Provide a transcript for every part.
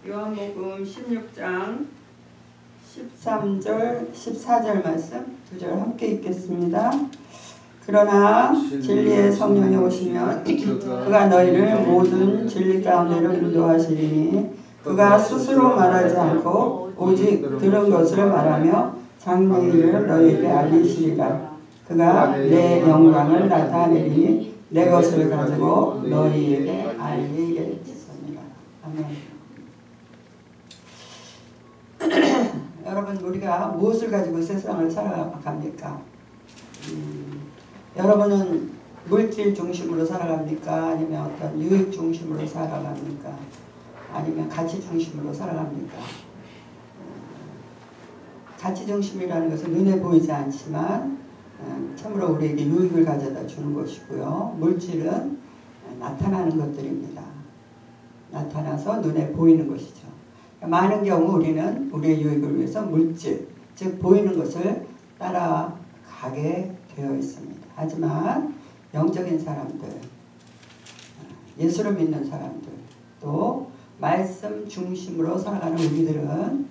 요한복음 16장 13절 14절 말씀 두 절 함께 읽겠습니다. 그러나 진리의 성령이 오시면 그가 너희를 모든 진리 가운데로 인도하시리니 그가 스스로 말하지 않고 오직 들은 것을 말하며 장래의 일을 너희에게 알리시리라. 그가 내 영광을 나타내리니 내 것을 가지고 너희에게 알리겠습니다. 아멘. 여러분, 우리가 무엇을 가지고 세상을 살아갑니까? 여러분은 물질 중심으로 살아갑니까? 아니면 어떤 유익 중심으로 살아갑니까? 아니면 가치 중심으로 살아갑니까? 가치 중심이라는 것은 눈에 보이지 않지만 참으로 우리에게 유익을 가져다 주는 것이고요. 물질은 나타나는 것들입니다. 나타나서 눈에 보이는 것이죠. 많은 경우 우리는 우리의 유익을 위해서 물질, 즉 보이는 것을 따라가게 되어 있습니다. 하지만 영적인 사람들, 예수를 믿는 사람들, 또 말씀 중심으로 살아가는 우리들은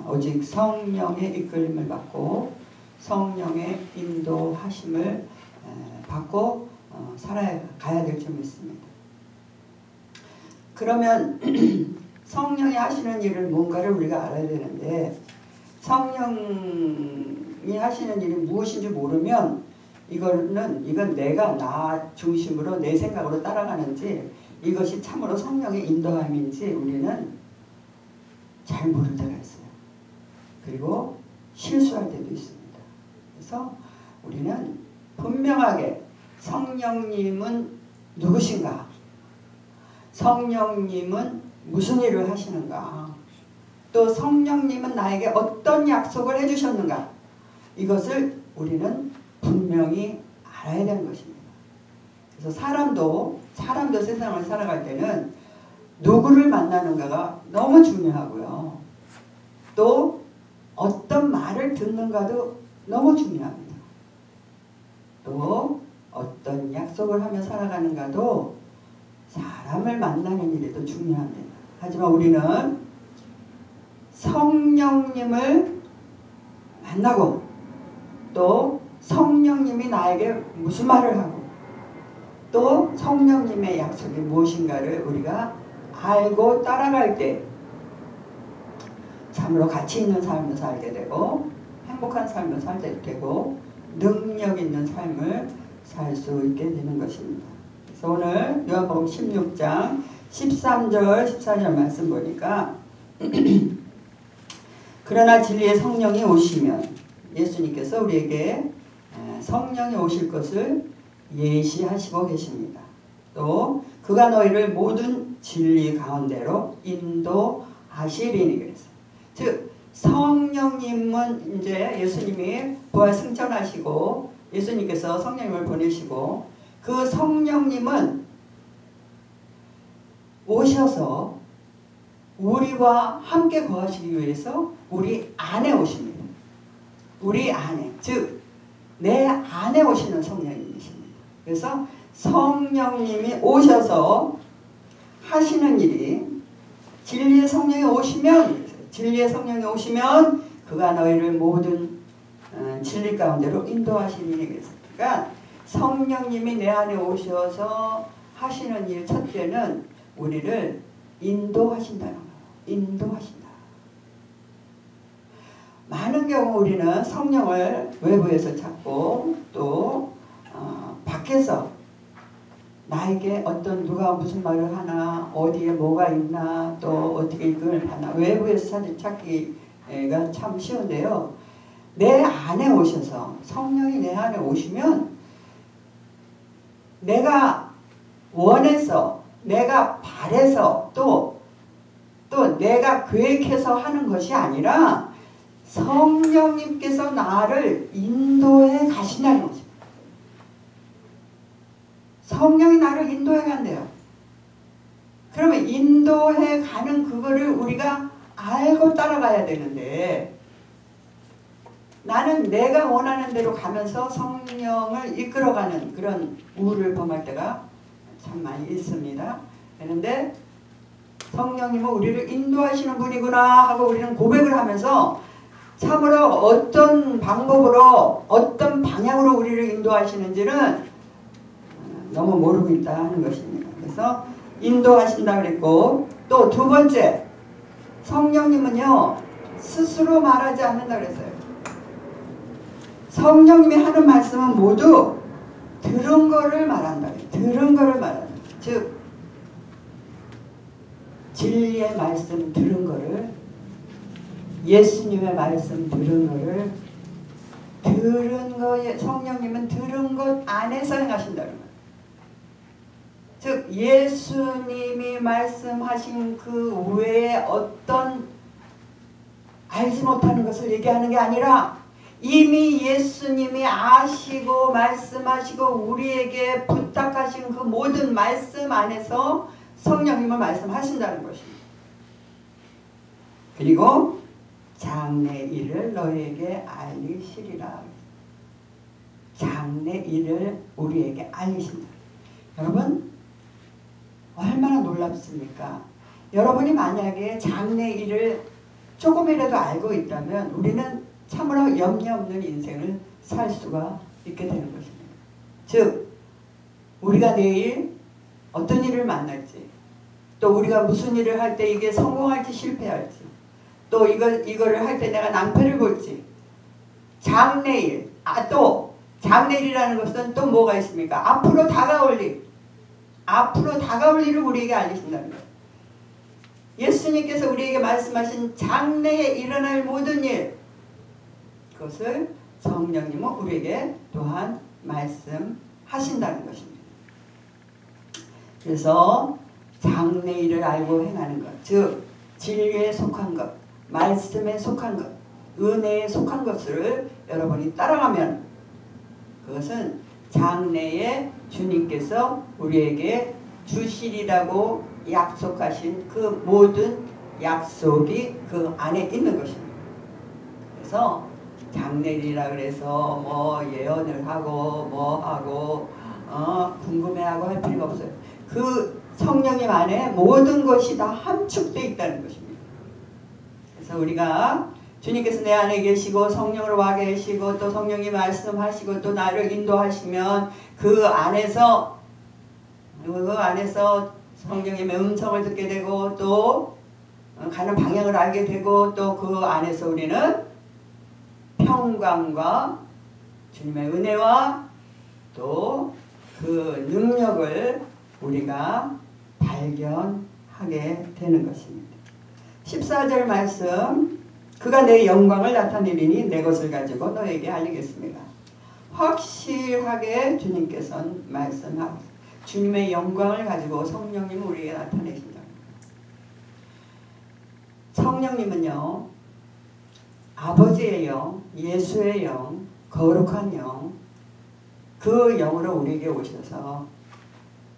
오직 성령의 이끌림을 받고 성령의 인도하심을 받고 살아가야 될 줄 믿습니다. 그러면 성령이 하시는 일은 뭔가를 우리가 알아야 되는데, 성령이 하시는 일이 무엇인지 모르면 이건 내가 나 중심으로 내 생각으로 따라가는지 이것이 참으로 성령의 인도함인지 우리는 잘 모를 때가 있어요. 그리고 실수할 때도 있습니다. 그래서 우리는 분명하게 성령님은 누구신가? 성령님은 무슨 일을 하시는가? 또 성령님은 나에게 어떤 약속을 해주셨는가? 이것을 우리는 분명히 알아야 되는 것입니다. 그래서 사람도 세상을 살아갈 때는 누구를 만나는가가 너무 중요하고요. 또 어떤 말을 듣는가도 너무 중요합니다. 또 어떤 약속을 하며 살아가는가도 사람을 만나는 일이 더 중요합니다. 하지만 우리는 성령님을 만나고 또 성령님이 나에게 무슨 말을 하고 또 성령님의 약속이 무엇인가를 우리가 알고 따라갈 때 참으로 가치 있는 삶을 살게 되고 행복한 삶을 살게 되고 능력 있는 삶을 살 수 있게 되는 것입니다. 그래서 오늘 요한복음 16장 13절 14절 말씀 보니까 그러나 진리의 성령이 오시면, 예수님께서 우리에게 성령이 오실 것을 예시하시고 계십니다. 또 그가 너희를 모든 진리 가운데로 인도하시리니 그랬어요. 즉 성령님은 이제 예수님이 부활 승천하시고 예수님께서 성령님을 보내시고 그 성령님은 오셔서 우리와 함께 거하시기 위해서 우리 안에 오십니다. 우리 안에, 즉 내 안에 오시는 성령님이십니다. 그래서 성령님이 오셔서 하시는 일이 진리의 성령이 오시면 그가 너희를 모든 진리 가운데로 인도하시니 그래서 그러니까 성령님이 내 안에 오셔서 하시는 일 첫째는 우리를 인도하신다는 거예요. 인도하신다. 많은 경우 우리는 성령을 외부에서 찾고 또 밖에서 나에게 누가 무슨 말을 하나, 어디에 뭐가 있나, 또 어떻게 이걸 하나 외부에서 찾기가 참 쉬운데요. 내 안에 오셔서 성령이 내 안에 오시면 내가 원해서 내가 바래서 또 내가 계획해서 하는 것이 아니라 성령님께서 나를 인도해 가신다는 것입니다. 성령이 나를 인도해 간대요. 그러면 인도해 가는 그거를 우리가 알고 따라가야 되는데 나는 내가 원하는 대로 가면서 성령을 이끌어가는 그런 우를 범할 때가 참 많이 있습니다. 그런데 성령님은 우리를 인도하시는 분이구나 하고 우리는 고백을 하면서 참으로 어떤 방법으로 어떤 방향으로 우리를 인도하시는지는 너무 모르고 있다 하는 것입니다. 그래서 인도하신다 그랬고, 또 두 번째, 성령님은요 스스로 말하지 않는다 그랬어요. 성령님이 하는 말씀은 모두 들은 거를 말한다. 들은 거를 말한다. 즉 진리의 말씀 들은 거를, 예수님의 말씀 들은 거를, 들은 거에 성령님은 들은 것 안에서 행하신다는 거예요. 즉 예수님이 말씀하신 그 외에 어떤 알지 못하는 것을 얘기하는 게 아니라 이미 예수님이 아시고 말씀하시고 우리에게 부탁하신 그 모든 말씀 안에서 성령님은 말씀하신다는 것입니다. 그리고 장래 일을 너희에게 알리시리라. 장래 일을 우리에게 알리신다. 여러분 얼마나 놀랍습니까? 여러분이 만약에 장래 일을 조금이라도 알고 있다면 우리는 참으로 염려 없는 인생을 살 수가 있게 되는 것입니다. 즉 우리가 내일 어떤 일을 만날지, 또 우리가 무슨 일을 할 때 이게 성공할지 실패할지, 또 이거를 할 때 내가 낭패를 볼지, 장래일, 또 장래일이라는 것은 또 뭐가 있습니까? 앞으로 다가올 일, 앞으로 다가올 일을 우리에게 알리신다는 거예요. 예수님께서 우리에게 말씀하신 장래에 일어날 모든 일, 그것을 성령님은 우리에게 또한 말씀하신다는 것입니다. 그래서 장래 일을 알고 행하는 것, 즉 진리에 속한 것, 말씀에 속한 것, 은혜에 속한 것을 여러분이 따라가면 그것은 장래에 주님께서 우리에게 주시리라고 약속하신 그 모든 약속이 그 안에 있는 것입니다. 그래서 장래일이라 그래서 뭐 예언을 하고 뭐 하고 궁금해하고 할 필요가 없어요. 그 성령님 안에 모든 것이 다 함축되어 있다는 것입니다. 그래서 우리가 주님께서 내 안에 계시고 성령으로 와 계시고 또 성령이 말씀하시고 또 나를 인도하시면 그 안에서 성령님의 음성을 듣게 되고 또 가는 방향을 알게 되고 또 그 안에서 우리는 평강과 주님의 은혜와 또 그 능력을 우리가 발견하게 되는 것입니다. 14절 말씀, 그가 내 영광을 나타내리니 내 것을 가지고 너에게 알리겠습니다. 확실하게 주님께서는 말씀하고 주님의 영광을 가지고 성령님은 우리에게 나타내신다. 성령님은요 아버지의 영, 예수의 영, 거룩한 영, 그 영으로 우리에게 오셔서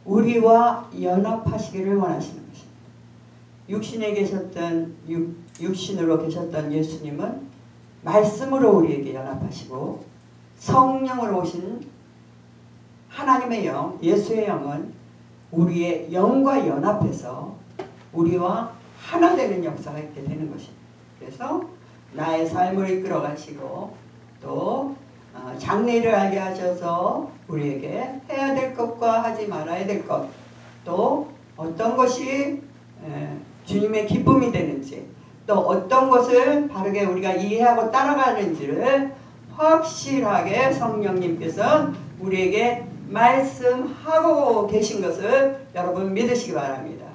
우리와 연합하시기를 원하시는 것입니다. 육신으로 계셨던 예수님은 말씀으로 우리에게 연합하시고 성령으로 오신 하나님의 영, 예수의 영은 우리의 영과 연합해서 우리와 하나 되는 역사가 있게 되는 것입니다. 그래서 나의 삶을 이끌어 가시고 또 장래일을 알게 하셔서 우리에게 해야 될 것과 하지 말아야 될 것, 또 어떤 것이 주님의 기쁨이 되는지, 또 어떤 것을 바르게 우리가 이해하고 따라가는지를 확실하게 성령님께서 우리에게 말씀하고 계신 것을 여러분 믿으시기 바랍니다.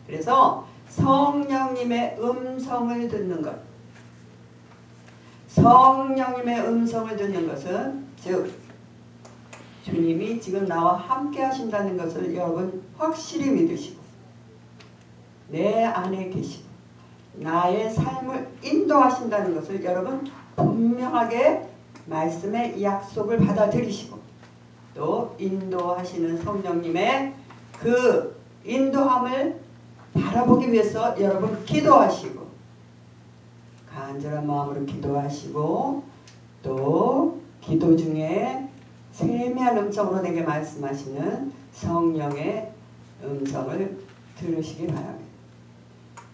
그래서 성령님의 음성을 듣는 것, 성령님의 음성을 듣는 것은 즉 주님이 지금 나와 함께 하신다는 것을 여러분 확실히 믿으시고 내 안에 계시고 나의 삶을 인도하신다는 것을 여러분 분명하게 말씀의 약속을 받아들이시고 또 인도하시는 성령님의 그 인도함을 바라보기 위해서 여러분 기도하시고 간절한 마음으로 기도하시고 또 기도 중에 세미한 음성으로 내게 말씀하시는 성령의 음성을 들으시기 바랍니다.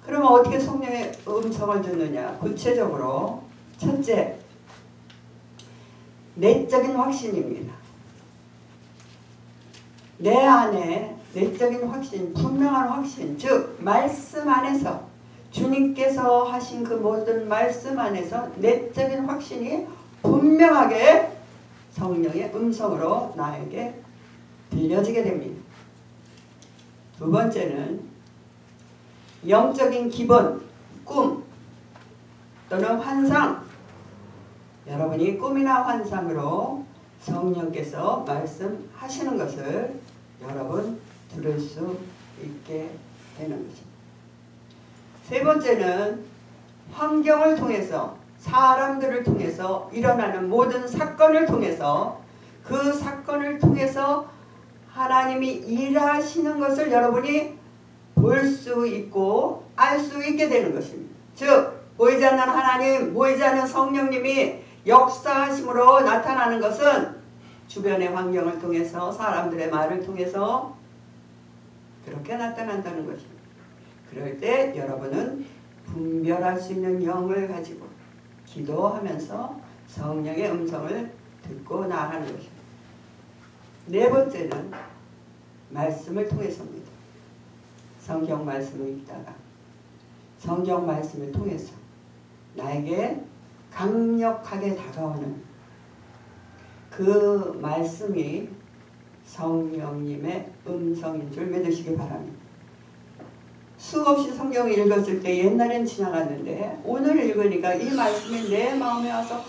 그러면 어떻게 성령의 음성을 듣느냐? 구체적으로 첫째, 내적인 확신입니다. 내 안에 내적인 확신, 분명한 확신, 즉 말씀 안에서 주님께서 하신 그 모든 말씀 안에서 내적인 확신이 분명하게 성령의 음성으로 나에게 들려지게 됩니다. 두 번째는 영적인 기본, 꿈 또는 환상. 여러분이 꿈이나 환상으로 성령께서 말씀하시는 것을 여러분 들을 수 있게 되는 것입니다. 세 번째는 환경을 통해서, 사람들을 통해서 일어나는 모든 사건을 통해서, 그 사건을 통해서 하나님이 일하시는 것을 여러분이 볼 수 있고 알 수 있게 되는 것입니다. 즉 보이지 않는 하나님, 보이지 않는 성령님이 역사하심으로 나타나는 것은 주변의 환경을 통해서, 사람들의 말을 통해서 그렇게 나타난다는 것입니다. 그럴 때 여러분은 분별할 수 있는 영을 가지고 기도하면서 성령의 음성을 듣고 나아가는 것입니다. 네 번째는 말씀을 통해서입니다. 성경 말씀을 읽다가 성경 말씀을 통해서 나에게 강력하게 다가오는 그 말씀이 성령님의 음성인 줄 믿으시기 바랍니다. 수없이 성경을 읽었을 때 옛날엔 지나갔는데 오늘 읽으니까 이 말씀이 내 마음에 와서 확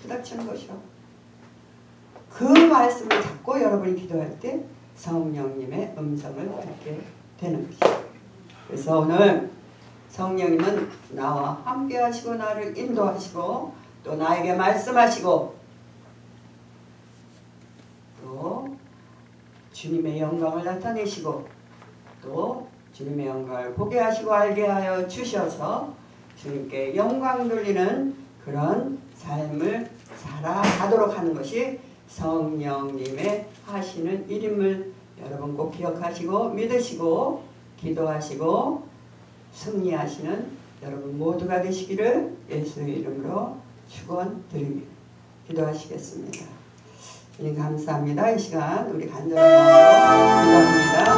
부닥치는 것이요. 그 말씀을 잡고 여러분이 기도할 때 성령님의 음성을 듣게 되는 것이죠. 그래서 오늘 성령님은 나와 함께 하시고 나를 인도하시고 또 나에게 말씀하시고 또 주님의 영광을 나타내시고 또 주님의 영광을 보게 하시고 알게 하여 주셔서 주님께 영광 돌리는 그런 삶을 살아가도록 하는 것이 성령님의 하시는 일임을 여러분 꼭 기억하시고 믿으시고 기도하시고 승리하시는 여러분 모두가 되시기를 예수의 이름으로 축원드립니다. 기도하시겠습니다. 주님 감사합니다. 이 시간 우리 간절한 마음으로 기도합니다.